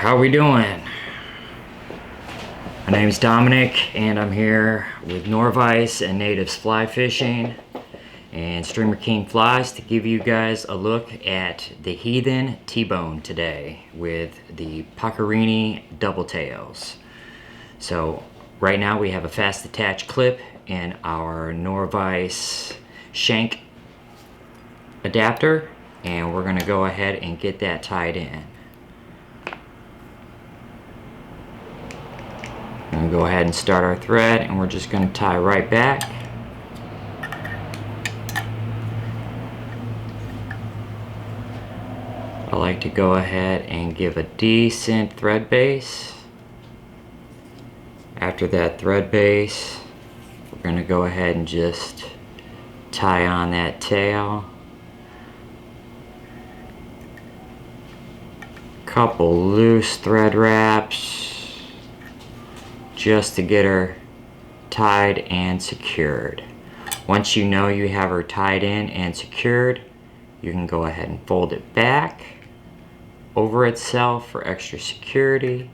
how we doing? My name's Dominic and I'm here with Norvice and Natives Fly Fishing and Streamer King Flies to give you guys a look at the Heathen T-Bone today with the Pacchiarini double tails. So right now we have a fast attach clip in our Norvice shank adapter, and we're going to go ahead and get that tied in. I'm going to go ahead and start our thread, and we're just going to tie right back. I like to go ahead and give a decent thread base. After that thread base, we're going to go ahead and just tie on that tail. Couple loose thread wraps just to get her tied and secured. Once you know you have her tied in and secured, you can go ahead and fold it back over itself for extra security.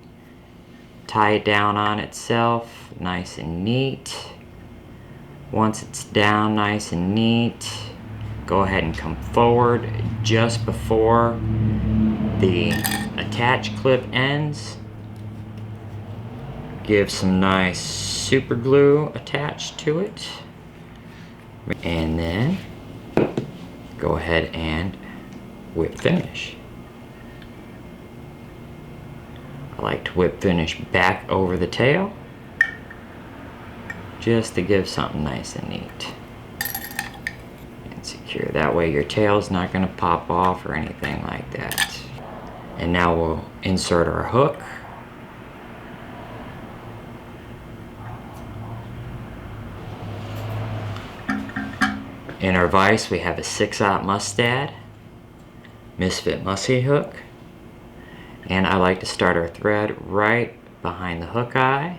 Tie it down on itself, nice and neat. Once it's down nice and neat, go ahead and come forward just before the attach clip ends. Give some nice super glue attached to it, and then go ahead and whip finish. I like to whip finish back over the tail just to give something nice and neat and secure. That way your tail's not going to pop off or anything like that. And now we'll insert our hook. In our vise we have a 6/0 Mustad Misfit Musky hook, and I like to start our thread right behind the hook eye,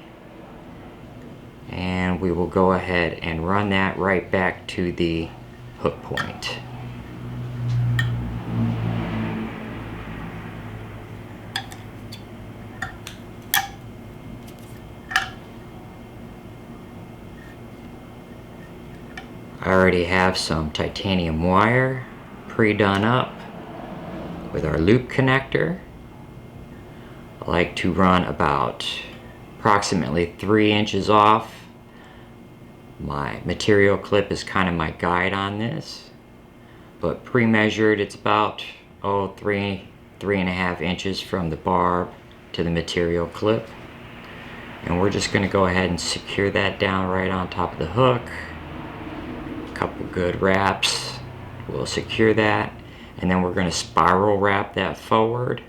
and we will go ahead and run that right back to the hook point. I already have some titanium wire pre-done up with our loop connector. I like to run about approximately 3 inches off. My material clip is kind of my guide on this, but pre-measured it's about 3.5 inches from the barb to the material clip. And we're just going to go ahead and secure that down right on top of the hook. Couple good wraps will secure that, and then we're going to spiral wrap that forward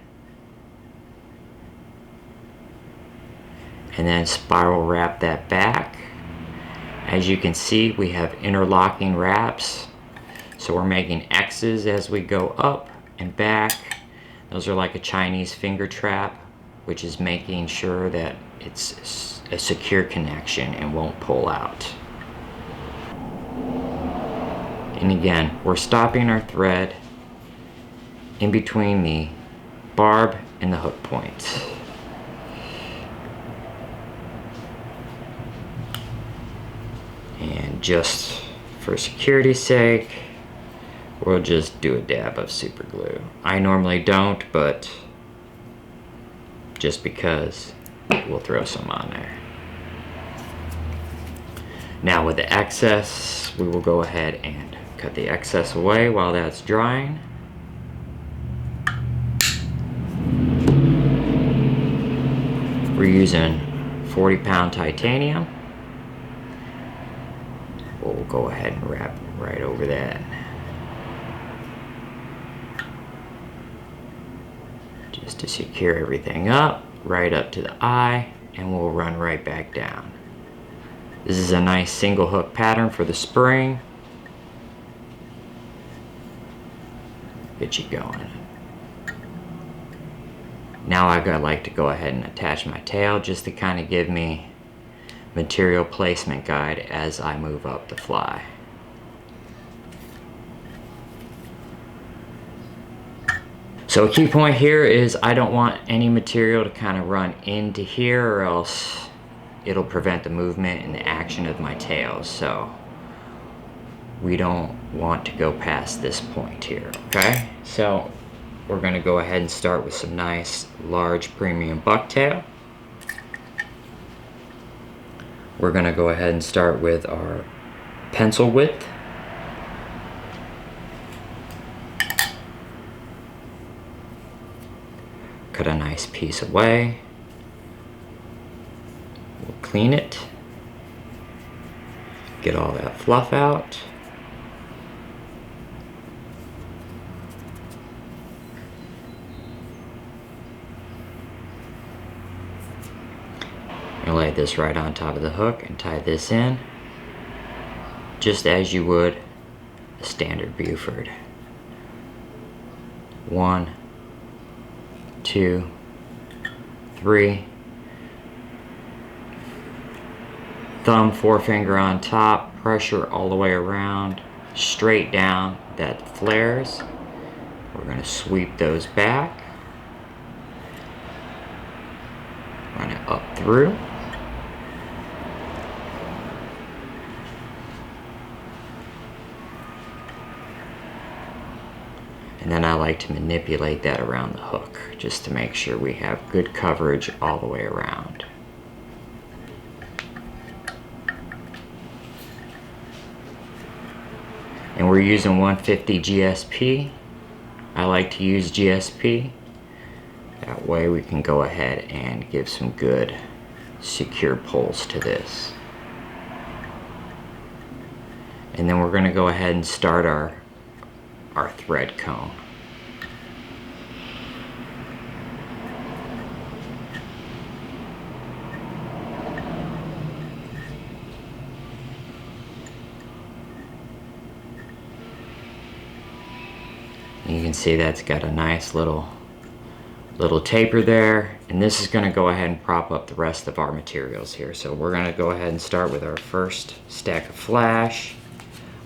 and then spiral wrap that back. As you can see, we have interlocking wraps, so we're making X's as we go up and back. Those are like a Chinese finger trap, which is making sure that it's a secure connection and won't pull out. And again, we're stopping our thread in between the barb and the hook point. And just for security's sake, we'll just do a dab of super glue. I normally don't, but just because, we'll throw some on there. Now with the excess, we will go ahead and cut the excess away while that's drying. We're using 40-pound titanium. We'll go ahead and wrap right over that. Just to secure everything up, right up to the eye, and we'll run right back down. This is a nice single hook pattern for the spring. Get you going. Now I like to go ahead and attach my tail just to kind of give me material placement guide as I move up the fly. So a key point here is I don't want any material to kind of run into here, or else it'll prevent the movement and the action of my tails. So we don't want to go past this point here, okay? So we're gonna go ahead and start with some nice large premium bucktail. We're gonna go ahead and start with our pencil width. Cut a nice piece away. We'll clean it. Get all that fluff out. And lay this right on top of the hook and tie this in, just as you would a standard Buford. 1, 2, 3. Thumb, forefinger on top, pressure all the way around, straight down, that flares. We're going to sweep those back, run it up through. And then I like to manipulate that around the hook just to make sure we have good coverage all the way around. And we're using 150 GSP. I like to use GSP. That way we can go ahead and give some good secure pulls to this. And then we're going to go ahead and start our thread cone. You can see that's got a nice little taper there, and this is going to go ahead and prop up the rest of our materials here. So we're going to go ahead and start with our first stack of flash.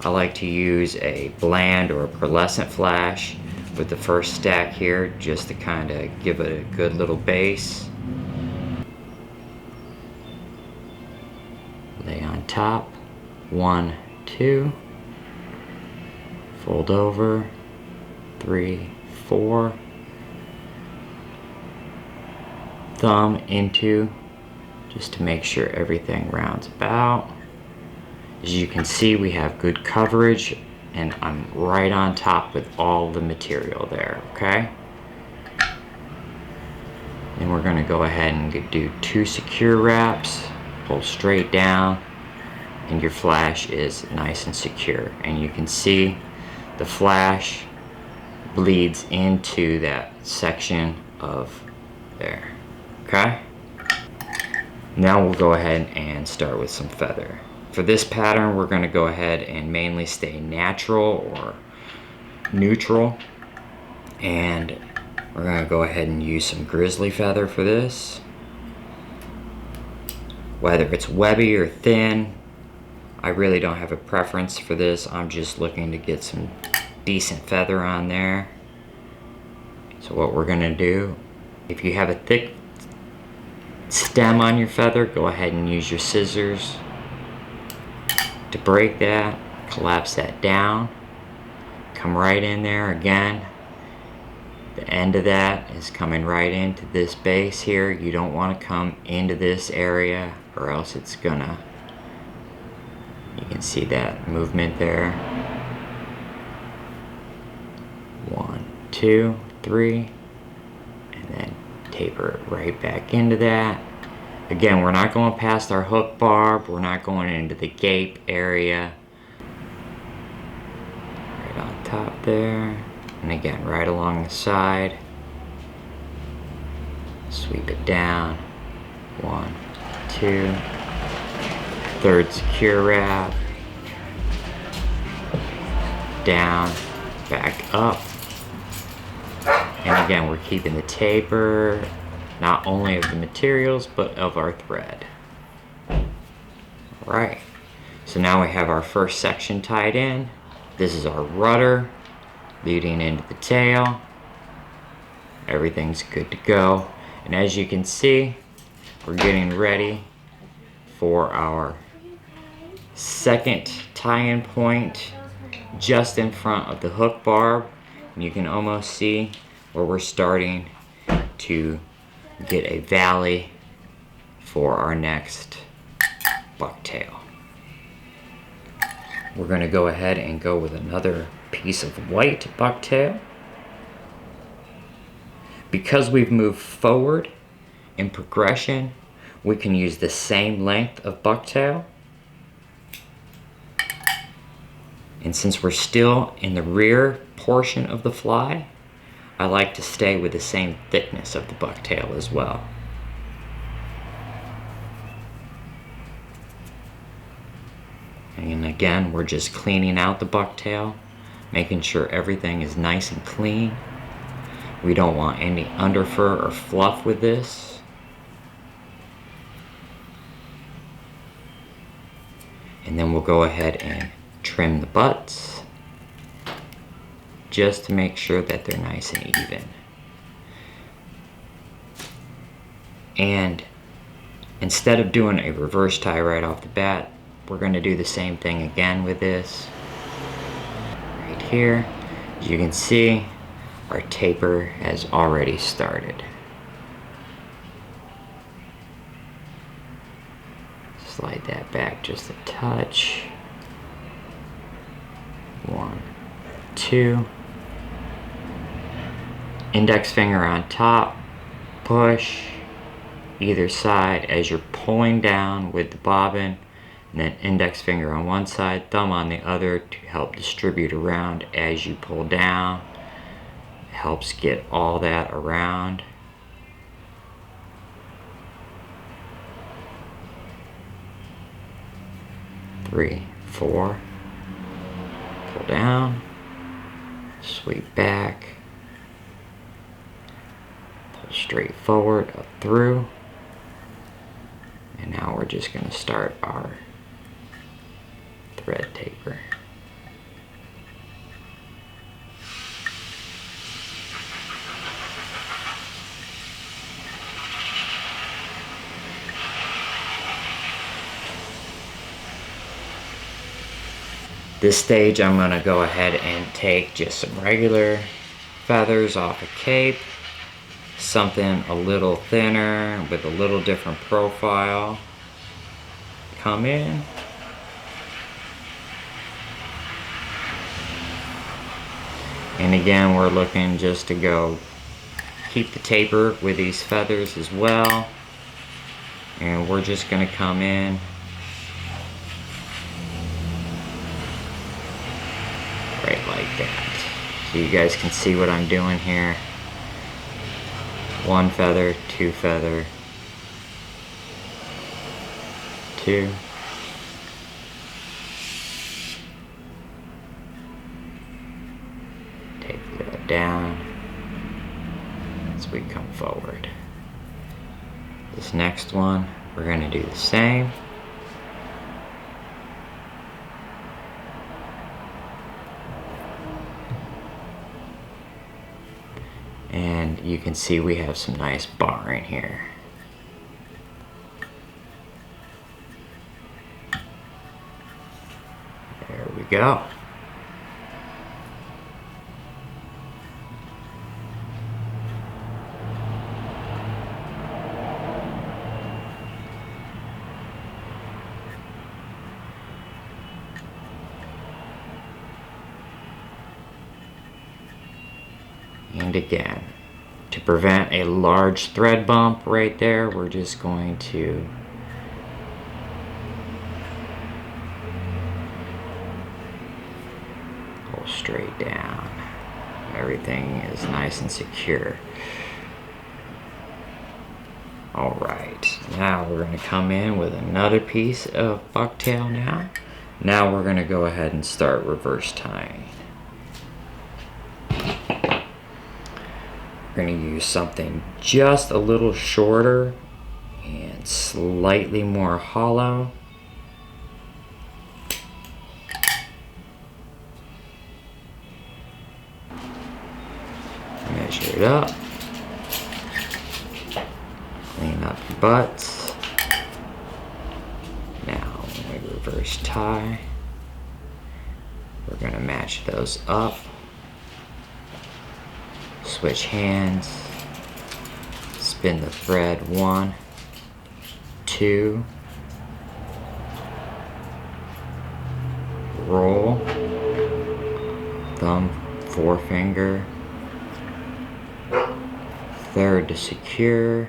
I like to use a bland or a pearlescent flash with the first stack here, just to kind of give it a good little base. Lay on top, 1, 2, fold over, 3, 4, thumb into, just to make sure everything rounds about. As you can see, we have good coverage, and I'm right on top with all the material there, okay? And we're gonna go ahead and do 2 secure wraps, pull straight down, and your flash is nice and secure. And you can see the flash bleeds into that section of there, okay? Now we'll go ahead and start with some feather. For this pattern, we're going to go ahead and mainly stay natural or neutral, and we're going to go ahead and use some grizzly feather for this. Whether it's webby or thin, I really don't have a preference for this. I'm just looking to get some decent feather on there. So what we're going to do, if you have a thick stem on your feather, go ahead and use your scissors to break that, collapse that down, come right in there again. The end of that is coming right into this base here. You don't want to come into this area, or else it's gonna, you can see that movement there. 1, 2, 3, and then taper it right back into that. Again, we're not going past our hook barb, we're not going into the gape area. Right on top there, and again, right along the side. Sweep it down, 1, 2, third secure wrap, down, back up. And again, we're keeping the taper, not only of the materials, but of our thread. Alright, so now we have our first section tied in. This is our rudder leading into the tail. everything's good to go. And as you can see, we're getting ready for our second tie-in point just in front of the hook barb. And you can almost see where we're starting to get a valley for our next bucktail. We're going to go ahead and go with another piece of white bucktail. Because we've moved forward in progression, we can use the same length of bucktail. And since we're still in the rear portion of the fly, I like to stay with the same thickness of the bucktail as well. And again, we're just cleaning out the bucktail, making sure everything is nice and clean. We don't want any underfur or fluff with this. And then we'll go ahead and trim the butts just to make sure that they're nice and even. And instead of doing a reverse tie right off the bat, we're going to do the same thing again with this. Right here, as you can see, our taper has already started. Slide that back just a touch. 1, 2. Index finger on top, push either side as you're pulling down with the bobbin, and then index finger on one side, thumb on the other to help distribute around as you pull down. It helps get all that around. Three, 4. Pull down, sweep back, pull straight forward, up through, and now we're just going to start our thread taper. This stage I'm going to go ahead and take just some regular feathers off a cape, something a little thinner with a little different profile. Come in. And again, we're looking just to go keep the taper with these feathers as well. And we're just going to come in right like that. So you guys can see what I'm doing here. 1 feather, 2 feather, 2. Take that down as we come forward. This next one, we're going to do the same. And you can see we have some nice barring here. There we go. And again, to prevent a large thread bump right there, we're just going to pull straight down. Everything is nice and secure. Alright, now we're going to come in with another piece of bucktail now. Now we're going to go ahead and start reverse tying. We're going to use something just a little shorter and slightly more hollow. Measure it up. butts. Now when we reverse tie, we're going to match those up. Switch hands. Spin the thread 1, 2. Roll. Thumb, forefinger. Third to secure.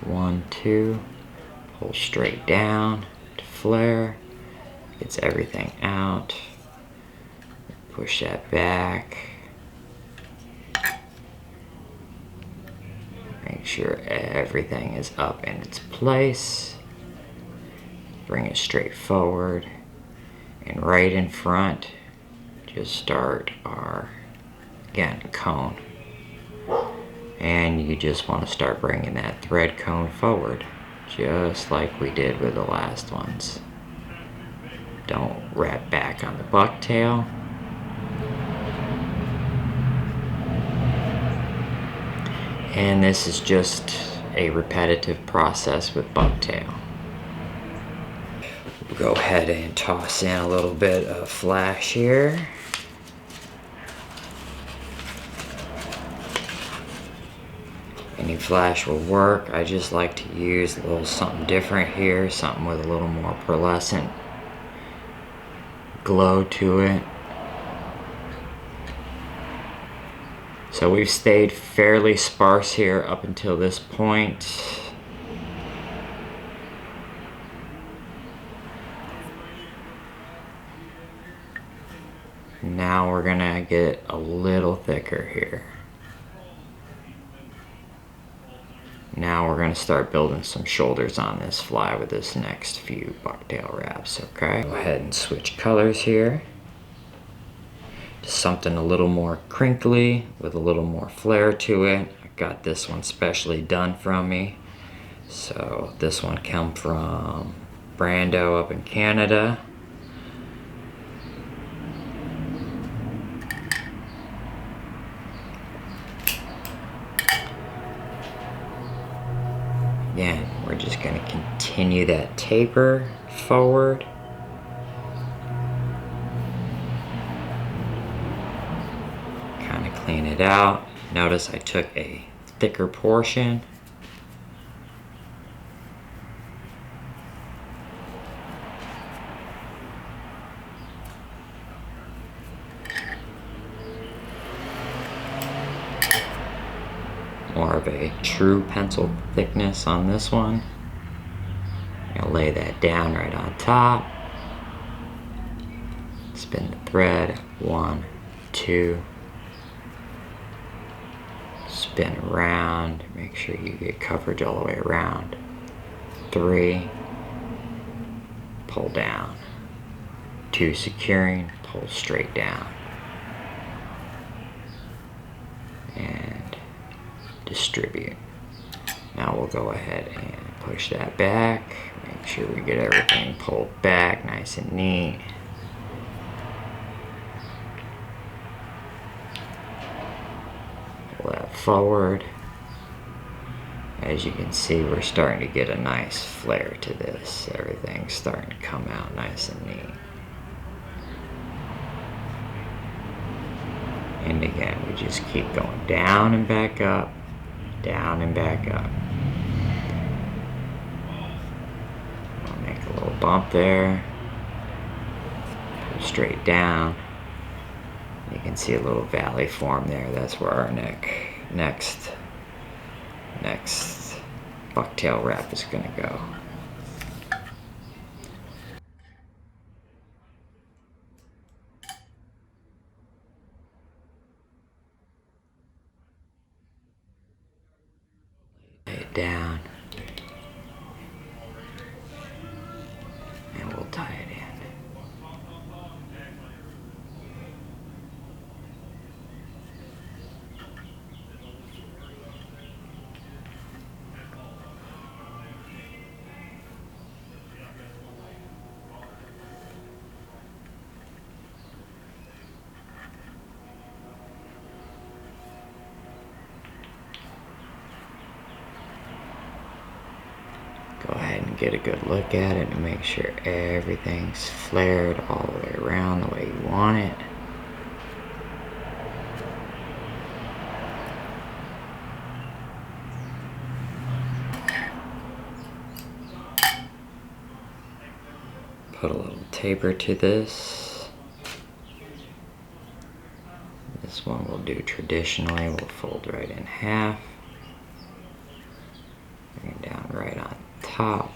1, 2. Pull straight down to flare. Gets everything out. Push that back. Make sure everything is up in its place. Bring it straight forward. And right in front, just start our, again, cone. And you just want to start bringing that thread cone forward, just like we did with the last ones. Don't wrap back on the bucktail. And this is just a repetitive process with bucktail. We'll go ahead and toss in a little bit of flash here. Any flash will work. I just like to use a little something different here, something with a little more pearlescent glow to it. So we've stayed fairly sparse here up until this point. Now we're gonna get a little thicker here. Now we're gonna start building some shoulders on this fly with this next few bucktail wraps, okay? Go ahead and switch colors here. Something a little more crinkly with a little more flair to it. I got this one specially done from me. So this one come from Brando up in Canada. Again, we're just going to continue that taper forward. Clean it out. Notice I took a thicker portion. More of a true pencil thickness on this one. I'll lay that down right on top. Spin the thread. 1, 2. Spin around, make sure you get coverage all the way around. 3, pull down. 2, securing, pull straight down. And distribute. Now we'll go ahead and push that back. Make sure we get everything pulled back nice and neat. Pull that forward. As you can see, we're starting to get a nice flare to this. Everything's starting to come out nice and neat. And again, we just keep going down and back up, down and back up. We'll make a little bump there. Pull straight down. You can see a little valley form there. That's where our next bucktail wrap is going to go. Lay it down, and we'll tie it in. get a good look at it and make sure everything's flared all the way around the way you want it. Put a little taper to this. This one we'll do traditionally. We'll fold right in half. Bring it down right on top.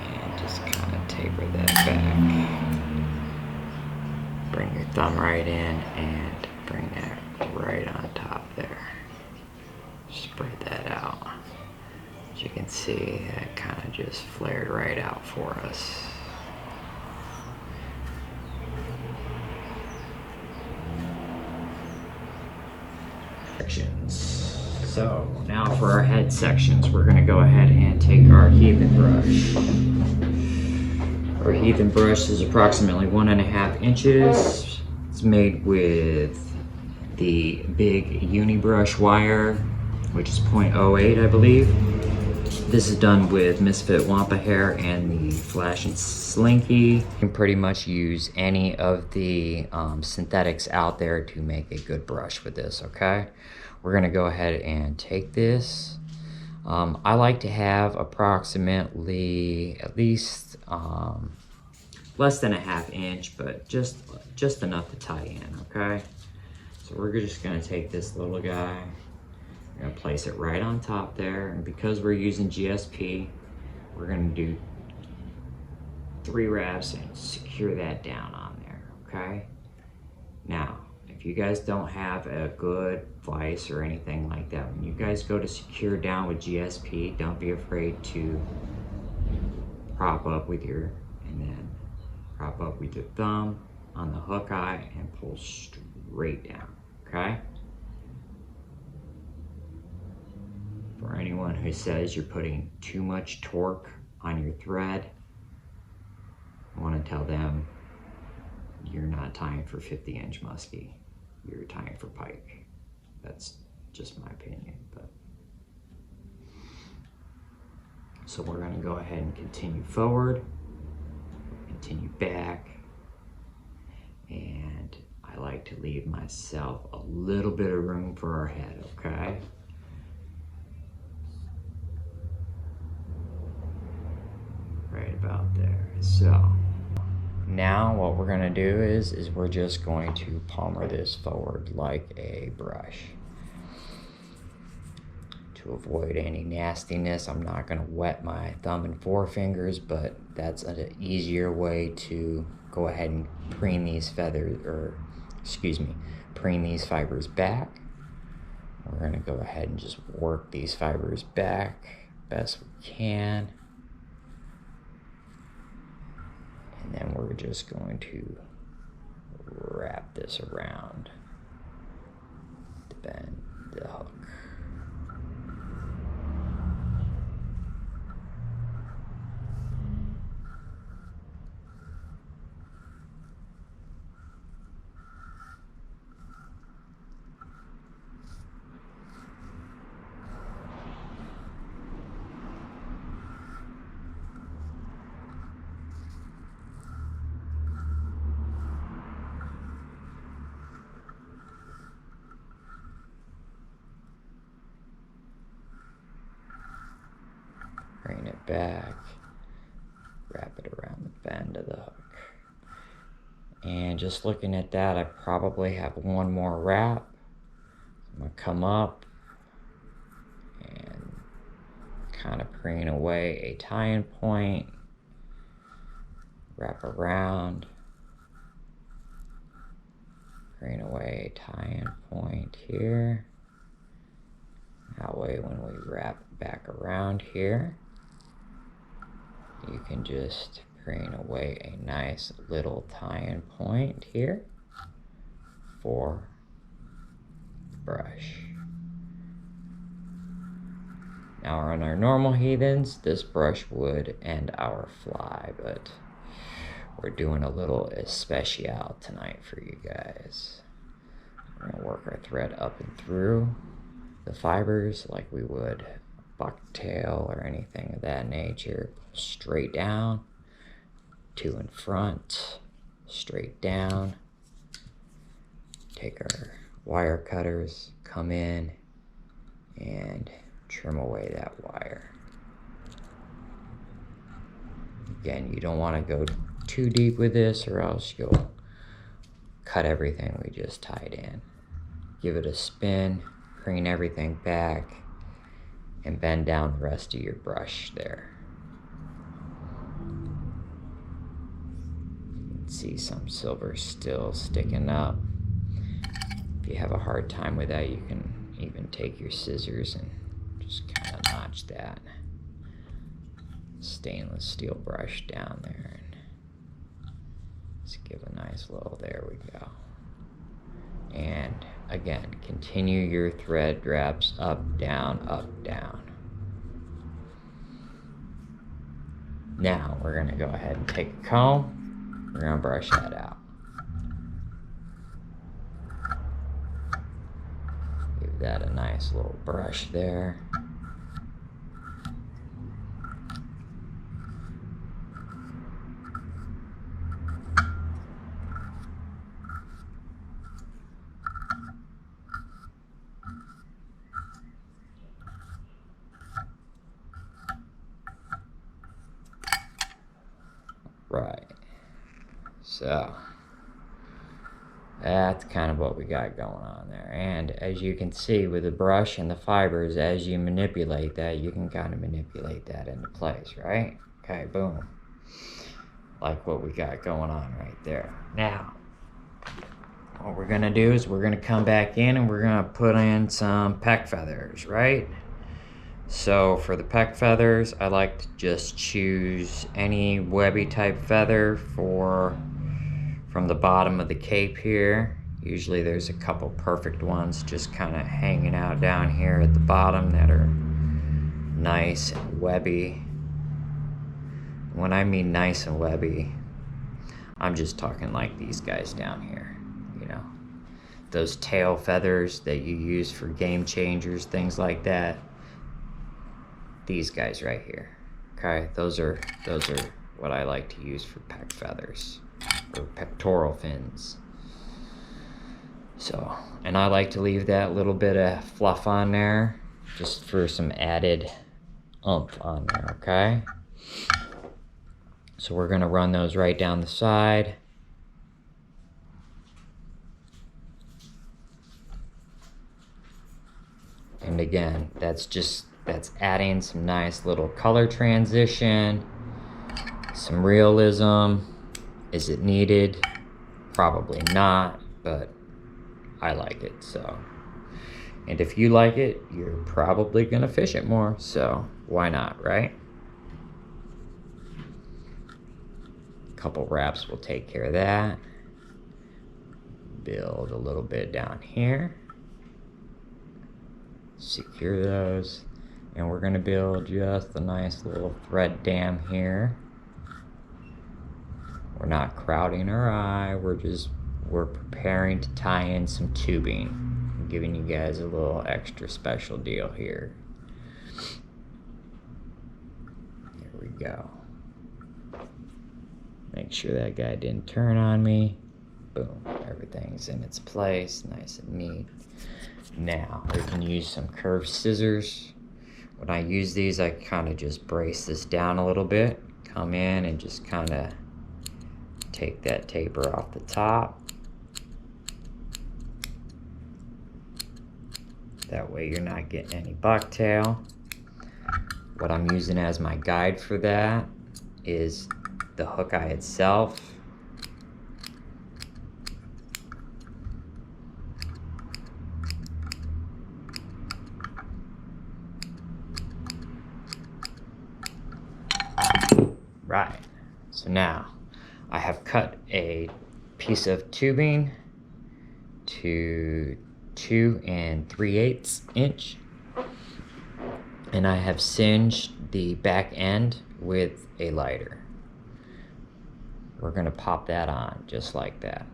And just kind of taper that back. Bring your thumb right in and bring that right on top there. Spread that out. As you can see, that kind of just flared right out for us. Sections. So now for our head sections, we're going to go ahead and take our Heathen brush. Our Heathen brush is approximately 1.5 inches. It's made with the big unibrush wire, which is 0.08, I believe. This is done with Misfit Wampa hair and the Flash and Slinky. You can pretty much use any of the synthetics out there to make a good brush with this, okay? We're gonna go ahead and take this. I like to have approximately at least less than 1/2 inch, but just enough to tie in, okay? So we're just gonna take this little guy. We're gonna place it right on top there, and because we're using GSP, we're gonna do 3 wraps and secure that down on there, okay? Now, if you guys don't have a good vise or anything like that, when you guys go to secure down with GSP, don't be afraid to prop up with your thumb on the hook eye and pull straight down, okay? For anyone who says you're putting too much torque on your thread, I want to tell them you're not tying for 50-inch musky. You're tying for pike. That's just my opinion. But so we're going to go ahead and continue forward, continue back, and I like to leave myself a little bit of room for our head, okay? Right about there. So now what we're gonna do is we're just going to palmer this forward like a brush. To avoid any nastiness, I'm not gonna wet my thumb and forefingers, but that's an easier way to go ahead and preen these preen these fibers back. We're gonna go ahead and just work these fibers back best we can. And then we're just going to wrap this around to bend the hook. Bring it back, wrap it around the bend of the hook. And just looking at that, I probably have one more wrap. I'm gonna come up and kind of preen away a tie-in point, wrap around, preen away a tie-in point here. That way when we wrap back around here, you can just preen away a nice little tie-in point here for the brush. Now on our normal Heathens, this brush would end our fly, but we're doing a little especial tonight for you guys. We're gonna work our thread up and through the fibers like we would a bucktail or anything of that nature. Straight down, two in front, straight down. Take our wire cutters, come in and trim away that wire. Again, you don't want to go too deep with this or else you'll cut everything we just tied in. Give it a spin, crane everything back, and bend down the rest of your brush there. You can see some silver still sticking up. If you have a hard time with that, you can even take your scissors and just kind of notch that stainless steel brush down there. And just give a nice little, there we go. And again, continue your thread wraps up, down, up, down. Now we're gonna go ahead and take a comb. We're gonna brush that out. Give that a nice little brush there. Right, so that's kind of what we got going on there. And as you can see with the brush and the fibers, as you manipulate that, you can kind of manipulate that into place, right? Okay, boom. Like what we got going on right there. Now, what we're gonna do is we're gonna come back in and we're gonna put in some peck feathers, right? So for the peck feathers, I like to just choose any webby type feather from the bottom of the cape here. Usually there's a couple perfect ones just kind of hanging out down here at the bottom that are nice and webby. When I mean nice and webby, I'm just talking like these guys down here, you know. Those tail feathers that you use for game changers, things like that. These guys right here, okay? Those are what I like to use for peck feathers or pectoral fins. So, and I like to leave that little bit of fluff on there just for some added oomph on there, okay? So we're gonna run those right down the side. And again, that's adding some nice little color transition, some realism. Is it needed? Probably not, but I like it, so. And if you like it, you're probably gonna fish it more, so why not, right? A couple wraps will take care of that. Build a little bit down here. Secure those. And we're gonna build just a nice little thread dam here. We're not crowding our eye, we're preparing to tie in some tubing. I'm giving you guys a little extra special deal here. There we go. Make sure that guy didn't turn on me. Boom, everything's in its place, nice and neat. Now, we can use some curved scissors. When I use these, I kind of just brace this down a little bit, come in and just kind of take that taper off the top. That way you're not getting any bucktail. What I'm using as my guide for that is the hook eye itself. Right, so now I have cut a piece of tubing to 2 3/8 inch, and I have singed the back end with a lighter. We're gonna pop that on just like that.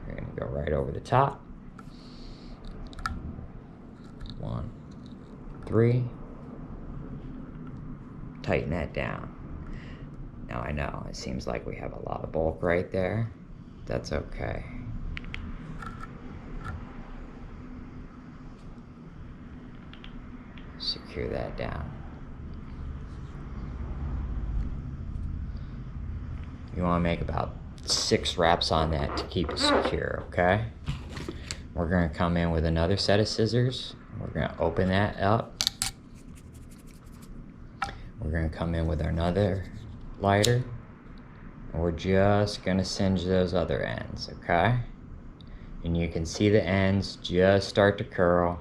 We're gonna go right over the top. 1, 3. Tighten that down. Now I know it seems like we have a lot of bulk right there. That's okay. Secure that down. You want to make about 6 wraps on that to keep it secure, okay? We're going to come in with another set of scissors. We're going to open that up. We're going to come in with another lighter. And we're just going to singe those other ends, okay? And you can see the ends just start to curl.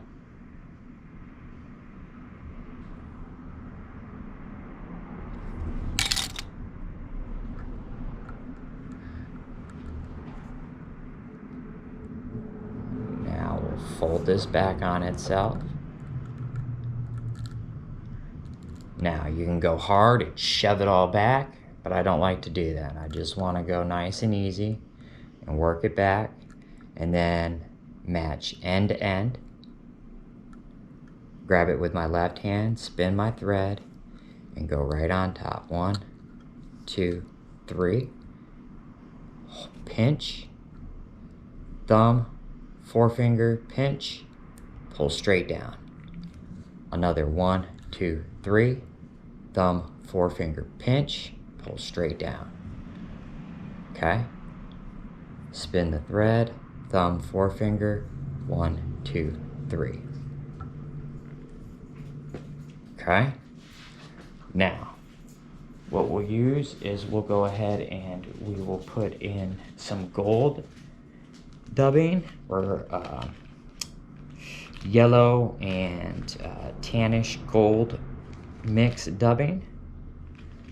Now we'll fold this back on itself. Now you can go hard and shove it all back, but I don't like to do that. I just want to go nice and easy and work it back, and then match end to end. Grab it with my left hand, spin my thread, and go right on top. 1, 2, 3. Pinch, thumb, forefinger, pinch, pull straight down. Another 1, 2, 3. Thumb, forefinger, pinch, pull straight down. Okay? Spin the thread, thumb, forefinger, 1, 2, 3. Okay? Now, what we'll use is we'll go ahead and we will put in some gold dubbing, or yellow and tannish gold mix dubbing.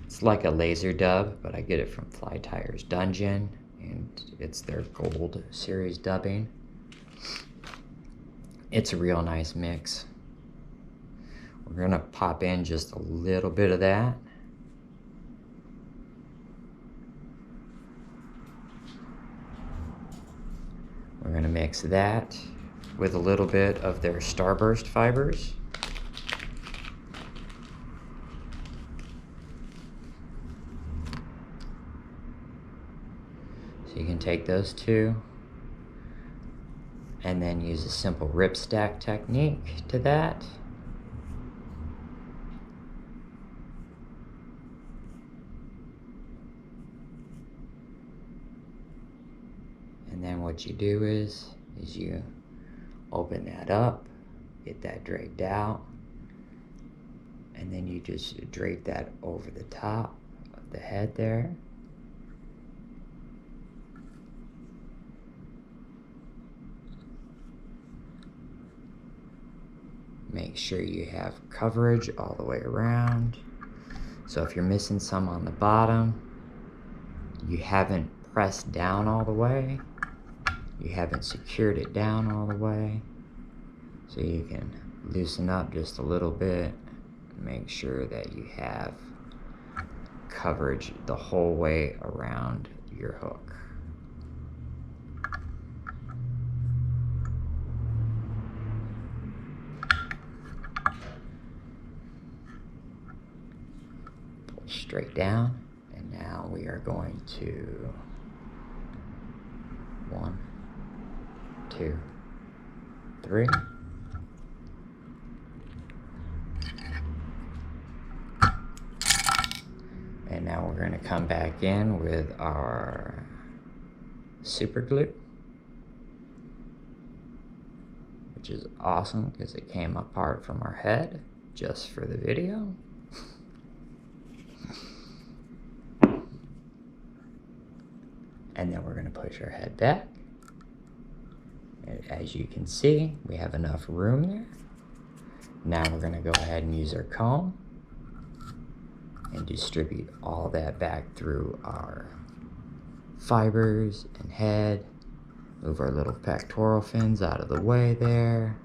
It's like a laser dub, but I get it from Fly Tyer's Dungeon, and it's their gold series dubbing. It's a real nice mix. We're gonna pop in just a little bit of that. We're gonna mix that with a little bit of their Starburst fibers. So you can take those two and then use a simple rip stack technique to that. And then what you do is you open that up, get that draped out, and then you just drape that over the top of the head there. Make sure you have coverage all the way around. So if you're missing some on the bottom, you haven't pressed down all the way, you haven't secured it down all the way, so you can loosen up just a little bit and make sure that you have coverage the whole way around your hook. Pull straight down, and now we are going to 1, 2, 3. And now we're going to come back in with our super glue, which is awesome because it came apart from our head just for the video. And then we're going to push our head back. And as you can see, we have enough room there. Now we're going to go ahead and use our comb and distribute all that back through our fibers and head. Move our little pectoral fins out of the way there.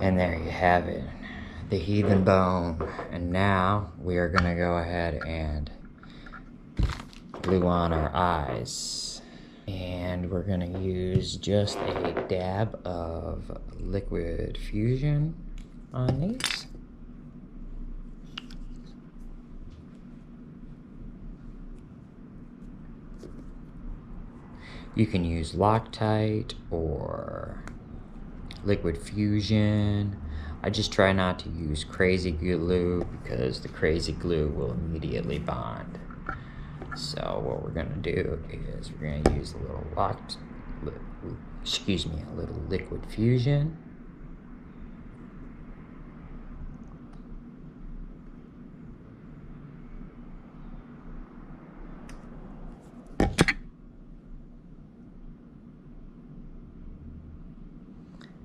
And there you have it, the Heathen bone. And now we are gonna go ahead and glue on our eyes. And we're gonna use just a dab of liquid fusion on these. You can use Loctite or liquid fusion. I just try not to use crazy glue because the crazy glue will immediately bond. So what we're gonna do is we're gonna use a little a little liquid fusion.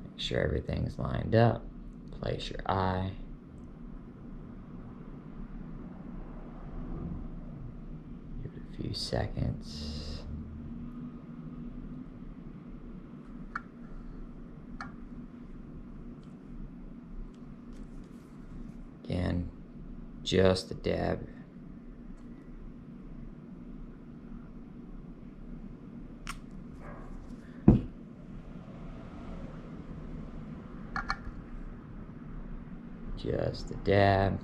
Make sure everything's lined up. Place your eye. Give it a few seconds. Again, just a dab. Just a dab.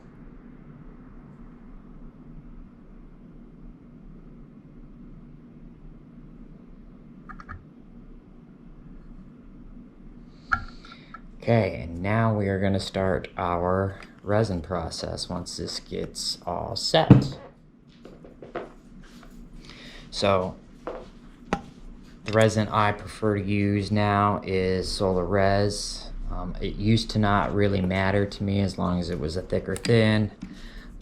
Okay, and now we are going to start our resin process once this gets all set. So the resin I prefer to use now is Solar Res. It used to not really matter to me as long as it was a thick or thin,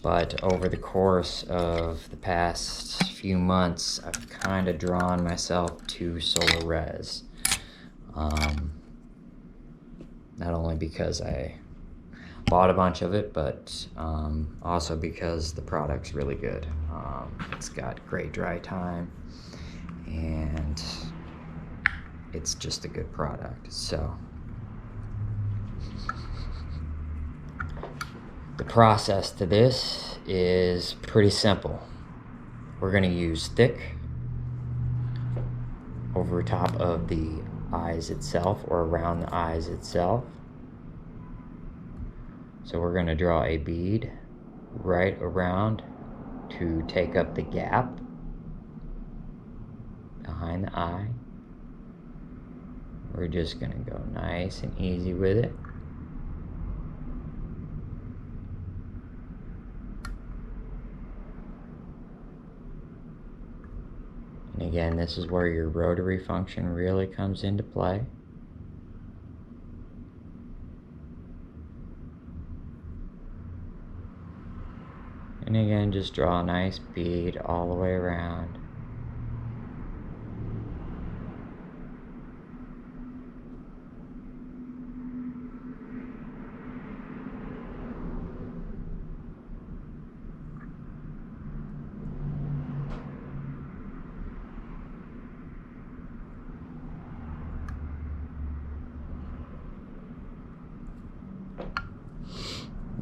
but over the course of the past few months, I've kind of drawn myself to Solar Res. Not only because I bought a bunch of it, but also because the product's really good. It's got great dry time, and it's just a good product. So the process to this is pretty simple. We're gonna use thick over top of the eyes itself, or around the eyes itself. So we're gonna draw a bead right around to take up the gap behind the eye. We're just gonna go nice and easy with it. And again, this is where your rotary function really comes into play. And again, just draw a nice bead all the way around.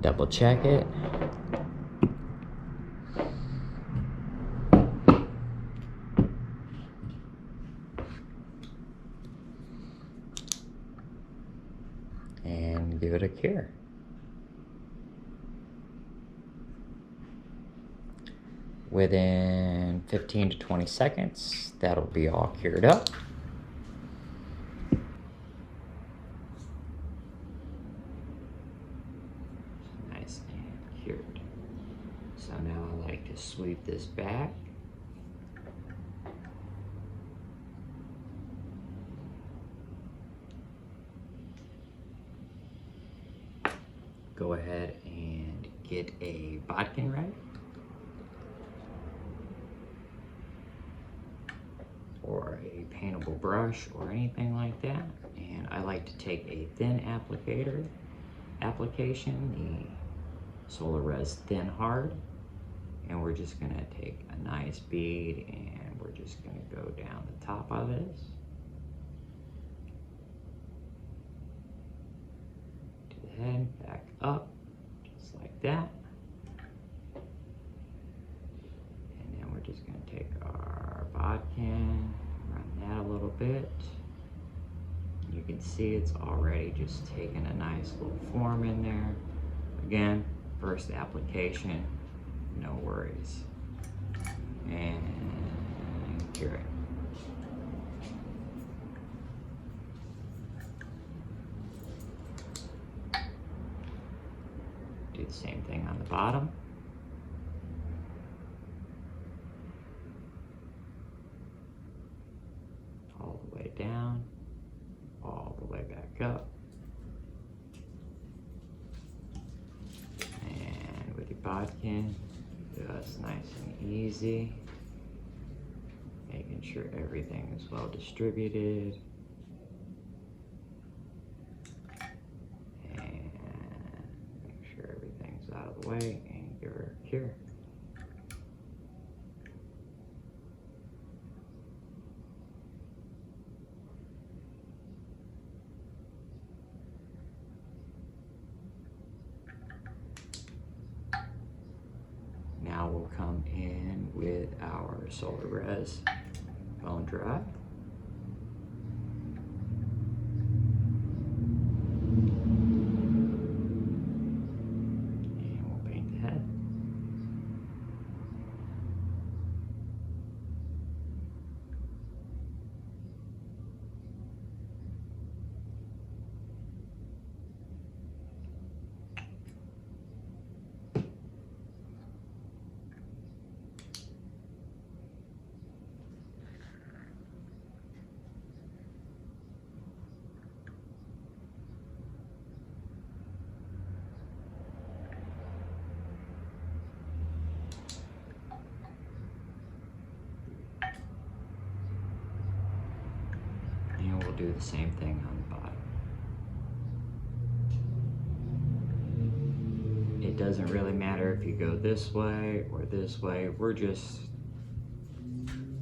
Double check it. And give it a cure. Within 15 to 20 seconds, that'll be all cured up. Nice and cured. So now I like to sweep this back. Go ahead and get a bodkin rag or a paintable brush or anything like that. And I like to take a thin application, the Solar Res Thin Hard, and we're just gonna take a nice bead and we're just gonna go down the top of this back up, just like that. And then we're just gonna take our bodkin, run that a little bit. You can see it's already just taking a nice little form in there. Again, first application, no worries. And cure it. Do the same thing on the bottom. All the way down, all the way back up. And with your bodkin, just nice and easy. Making sure everything is well distributed. And make sure everything's out of the way and give her a cure. Now we'll come in with our Solar Res bone dry. And we'll paint the head. And we'll do the same thing on the bottom. It doesn't really matter if you go this way or this way. We're just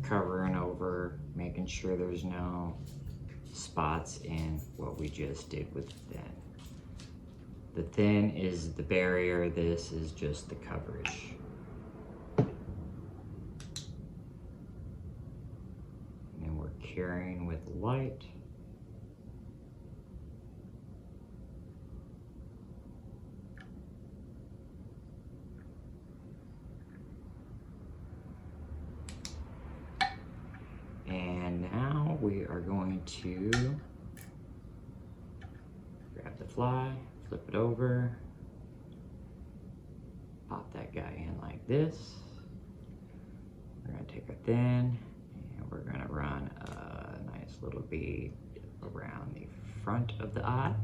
covering over, making sure there's no spots in what we just did with the thin. The thin is the barrier, this is just the coverage. And we're curing with light. And now we are going to grab the fly, flip it over, pop that guy in like this. We're gonna take a thin and we're gonna run a nice little bead around the front of the eye.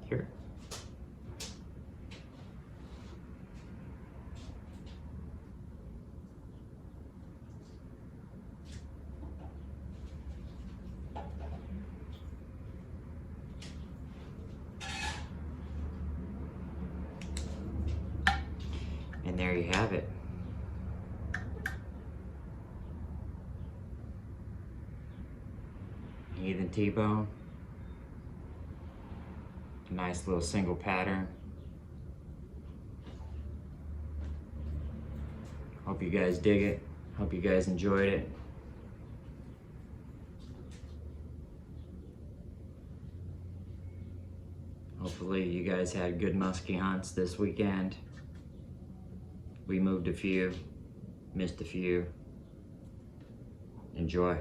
Here. And there you have it. Heathen T-bone. Nice little single pattern. Hope you guys dig it. Hope you guys enjoyed it. Hopefully you guys had good musky hunts this weekend. We moved a few, missed a few. Enjoy.